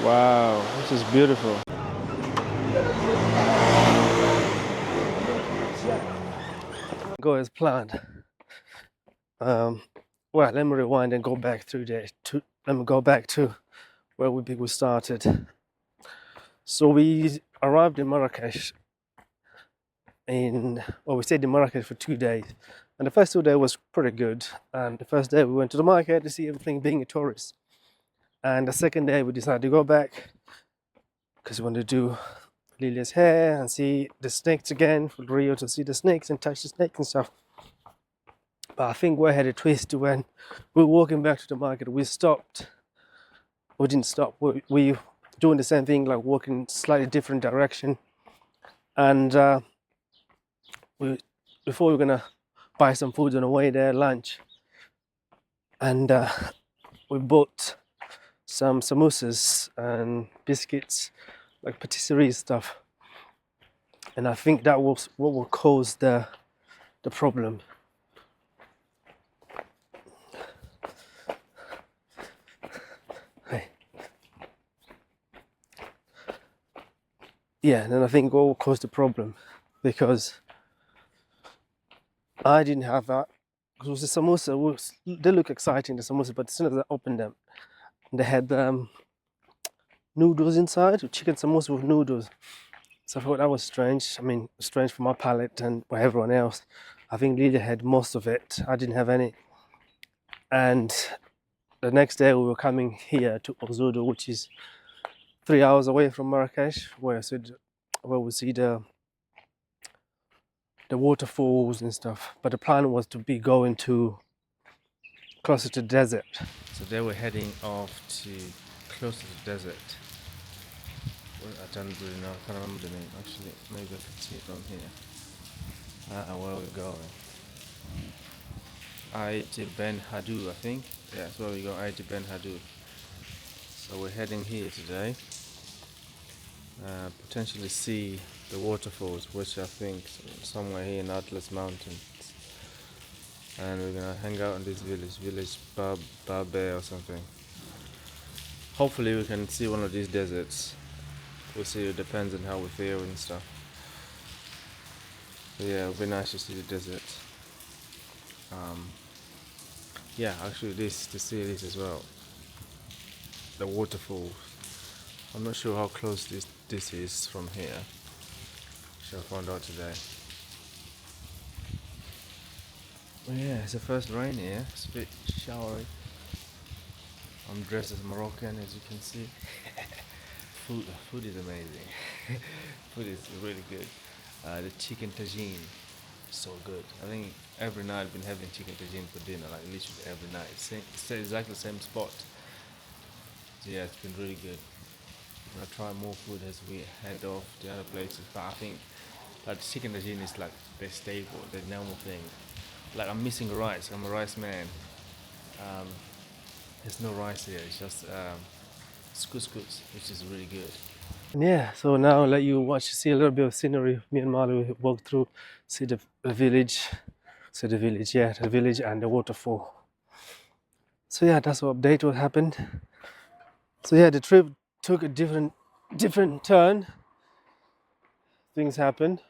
Wow, this is beautiful. Go as planned. Well, let me rewind and go back 3 days. Let me go back to where we started. So we arrived in Marrakesh we stayed in Marrakesh for 2 days. And the first 2 days was pretty good. And the first day we went to the market to see everything being a tourist. And the second day we decided to go back because we wanted to do Lilia's hair and see the snakes again, for Rio to see the snakes and touch the snakes and stuff. But I think we had a twist when we were walking back to the market. We stopped. We didn't stop. We doing the same thing, like walking slightly different direction. And before we were gonna buy some food on the way there, lunch. And we bought some samosas and biscuits, like patisserie stuff. And I think that was what will cause the problem. Yeah, and then I think what will cause the problem, because I didn't have that. Because the samosa, they look exciting, the samosa, but as soon as I opened them, they had noodles inside, chicken samosa with noodles. So I thought that was strange. I mean, strange for my palate and for everyone else. I think Lilia had most of it. I didn't have any. And the next day we were coming here to Ouzoud, which is 3 hours away from Marrakesh, where we see the waterfalls and stuff. But the plan was to be going to closer to the desert. So they were heading off to closer to the desert. Well, I don't really know, I can't remember the name actually. Maybe I can see it from here. Where we're going. Aït Ben Haddou, I think. Yeah, that's where we go, Aït Ben Haddou. So we're heading here today. Potentially see the waterfalls, which I think somewhere here in Atlas Mountains. And we're gonna hang out in this village Babe or something. Hopefully we can see one of these deserts. We'll see, it depends on how we feel and stuff. But yeah, it'll be nice to see the desert. Yeah, actually to see this as well. The waterfall. I'm not sure how close this is from here. Shall find out today. Well, yeah, it's the first rain here. It's a bit showery. I'm dressed as Moroccan, as you can see. Food is amazing. Food is really good. The chicken tagine, so good. I think every night I've been having chicken tagine for dinner, like literally every night. It's exactly the same spot. So yeah, it's been really good. I'm gonna try more food as we head off to other places, but I think that chicken tagine is like the staple, the normal thing. Like I'm missing rice. I'm a rice man. There's no rice here. It's just couscous, which is really good. Yeah, so now I'll let you see a little bit of scenery. Me and Malu walk through, see the village, the village and the waterfall. So yeah, that's what update what happened. So yeah, the trip took a different turn. Things happened.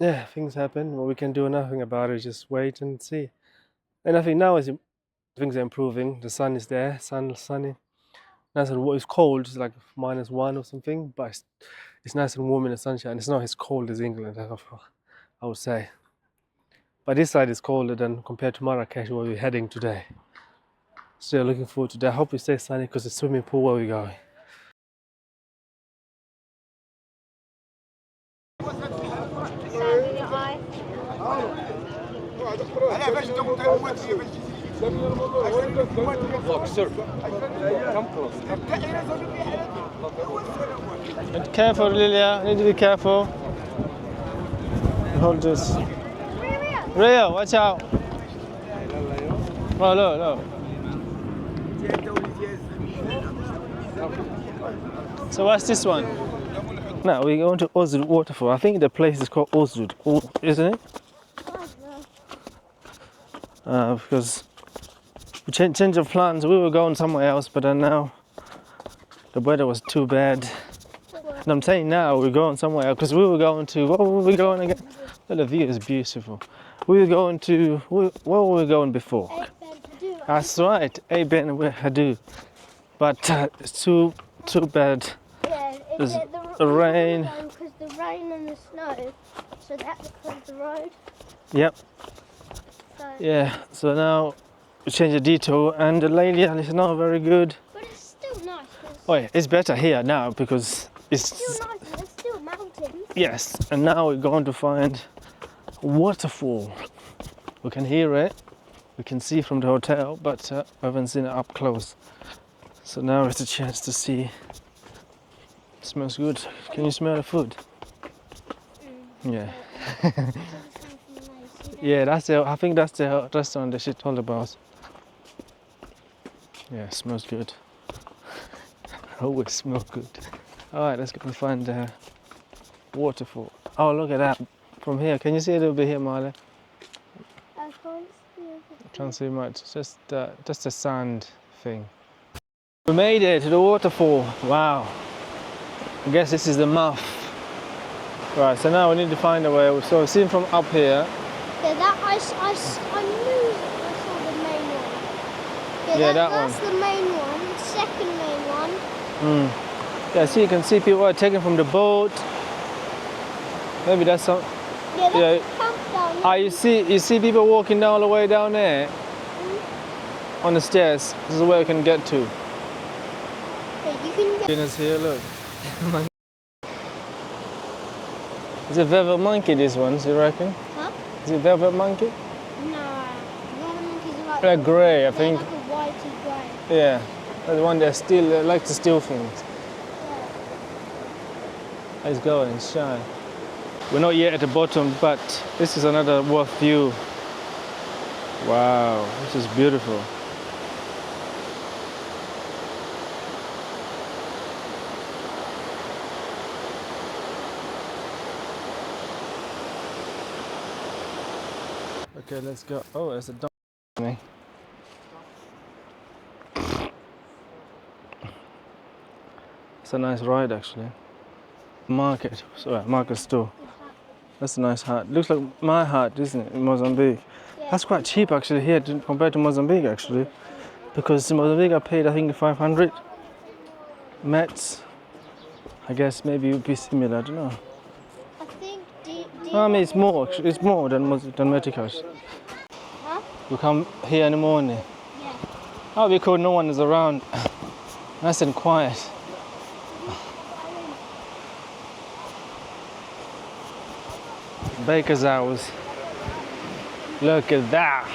Yeah, things happen. What we can do nothing about it, just wait and see. And I think now things are improving. The sun is there, sunny. Nice and warm. It's cold, it's like -1 or something, but it's nice and warm in the sunshine. It's not as cold as England, I would say. But this side is colder than compared to Marrakesh, where we're heading today. So looking forward to that. I hope we stay sunny because the swimming pool where we're going. Look, sir. Come close. Be careful, Lilia. You need to be careful. Hold this. Rio, watch out. Oh, look. So what's this one? Now we're going to Ouzoud waterfall. I think the place is called Ouzoud, isn't it? Because We changed of plans. We were going somewhere else, but then now the weather was too bad. And I'm saying now we're going somewhere else because we were going to, what were we going again? Well, the view is beautiful. We were going to, where were we going before? That's right, Ben Hadu. But it's too bad. Yeah, There's the rain. Because the rain and the snow, so that becomes the road. Yep. So. Yeah, so now we change the detour and the lady is not very good. But it's still nice. Oh yeah, it's better here now because it's still nice, there's still mountains. Yes, and now we're going to find a waterfall. We can hear it, we can see from the hotel, but we haven't seen it up close. So now it's a chance to see. It smells good. Can you smell the food? Yeah. Yeah, that's the. I think that's the restaurant that she told about. Yeah, smells good. Always smells good. All right, let's go and find the waterfall. Oh, look at that from here. Can you see a little bit here, Marley? I can't see it. Can't see much. Just a sand thing. We made it to the waterfall. Wow. I guess this is the mouth. Right. So now we need to find a way. So we've seen from up here. Yeah, that I knew I saw the main one. Yeah, that's the main one. The second main one. Yeah. See, you can see people are taken from the boat. Maybe that's some. Yeah, that's Yeah. camp down there. You see people walking down all the way down there on the stairs. This is where you can get to. Yeah, you can get. Venus here, look. Is it velvet monkey? This one, you reckon? Huh? Is it velvet monkey? No. The other monkeys are like. They're grey, I think. Like a whitey grey. Yeah, that's the one that steal. They like to steal things. Yeah. Let's go and shine. We're not yet at the bottom, but this is another worth view. Wow, this is beautiful. Okay, let's go. Oh, there's a dog. It's a nice ride, actually. Market, sorry, market store. That's a nice hut. Looks like my hut, isn't it, in Mozambique? Yeah. That's quite cheap, actually, here compared to Mozambique, actually. Because in Mozambique, I paid, I think, 500 Mets. I guess maybe it would be similar, I don't know. I think. I mean, it's more, actually, it's more than Mexico's. Huh? We come here in the morning. Yeah. Oh, because no one is around. Nice and quiet. Baker's hours. Look at that.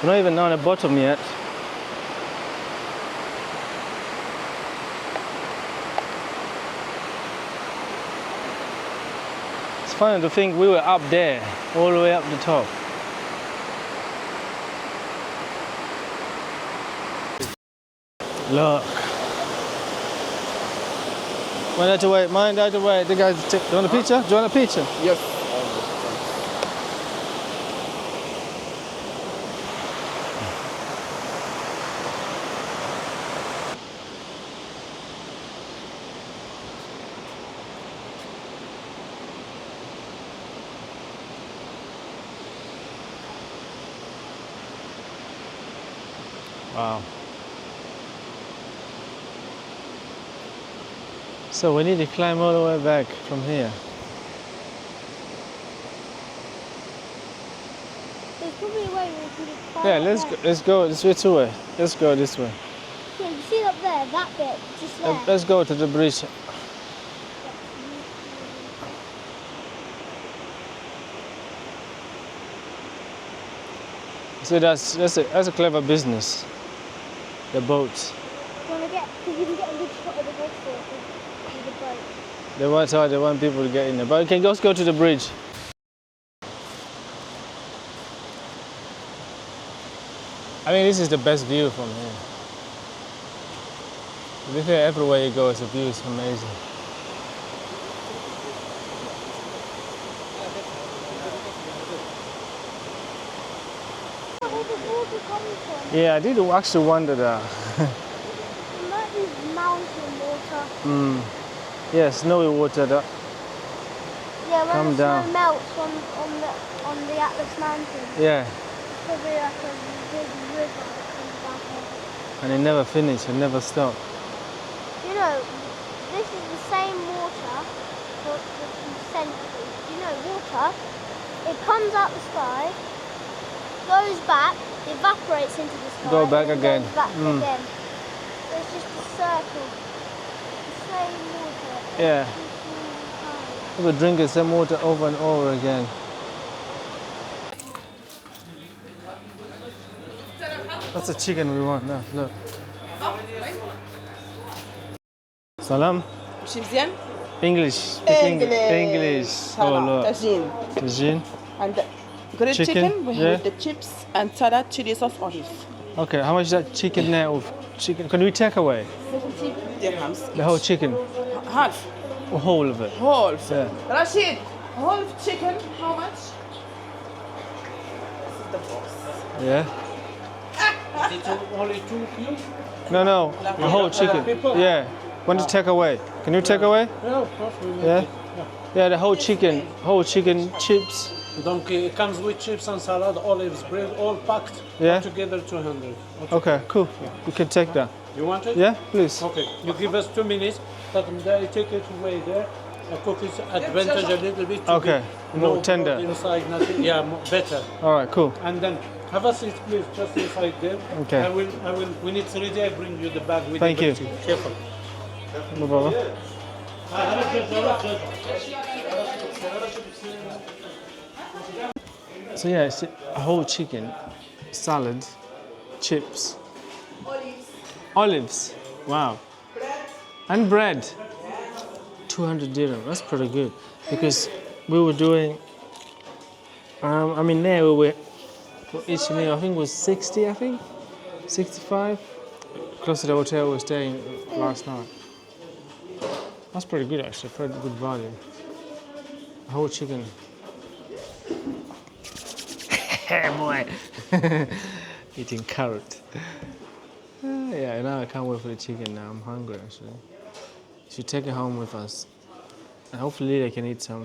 We're not even on the bottom yet. It's funny to think we were up there, all the way up the top. Look. Mind that way. The guys, do you want a picture? Do you want a picture? Yes. Wow. So we need to climb all the way back from here. There's probably a way we can just Yeah, let's go this way. Let's go this way. Yeah, you see up there, that bit, just there. Let's go to the bridge. See, that's a clever business. The boats. You want to get, because you can get a good shot of the waterfall with the boat. They want people to get in there. But okay, let's go to the bridge. I mean, this is the best view from here. To be fair, everywhere you go, the view is amazing. All the water come from? Yeah, I did actually wonder that. It might be mountain water. Yeah, snowy water that Yeah, when come the down. snow melts on the Atlas Mountain, Yeah, it's probably like a big river that comes down here. and it never finished, it never stopped. You know, this is the same water for centuries. You know, water, it comes out the sky, goes back, evaporates into the sky, Go back and then again. goes back again. So it's just a circle. The same water. Yeah. every single time. We would drink the same water over and over again. That's the chicken we want now, look. Salam. شمزيان English. Speak English. Oh, سلام look. تجين Tagine. and grilled Chicken, chicken we yeah. have the chips and salad chili sauce olive Okay, how much is that chicken now? With chicken? Can we take away 70 dirhams the whole chicken? half Or whole of it? whole Yeah. Rashid whole chicken how much this is the box Yeah? Only 2 cubes? No, the whole chicken. Yeah. Want to take away? Can you take away? Yeah, of course. We make Yeah? it. Yeah, the whole chicken chips. Donc, it comes with chips and salad, olives, bread, all packed. Yeah. Together 200. Okay, cool. You can take that. You want it? Yeah, please. Okay. You give us 2 minutes. But I take it away there. I cook it advantage a little bit. to Okay, be more no tender. blood inside, nothing. Yeah, better. All right, cool. And then have a seat, please, just inside there. Okay. I will. When it's ready, I bring you the bag with Thank you. everything. Careful. No problem. So yeah, it's a whole chicken, salad, chips, olives. Wow. And bread. 200 dirham. That's pretty good because we were doing. There we were for each meal. I think it was 60. I think 65. Close to the hotel we were staying last night. That's pretty good actually. Pretty good value. A whole chicken. Boy. Eating carrot. Yeah, now I can't wait for the chicken now. I'm hungry actually. Should take it home with us. And hopefully they can eat some.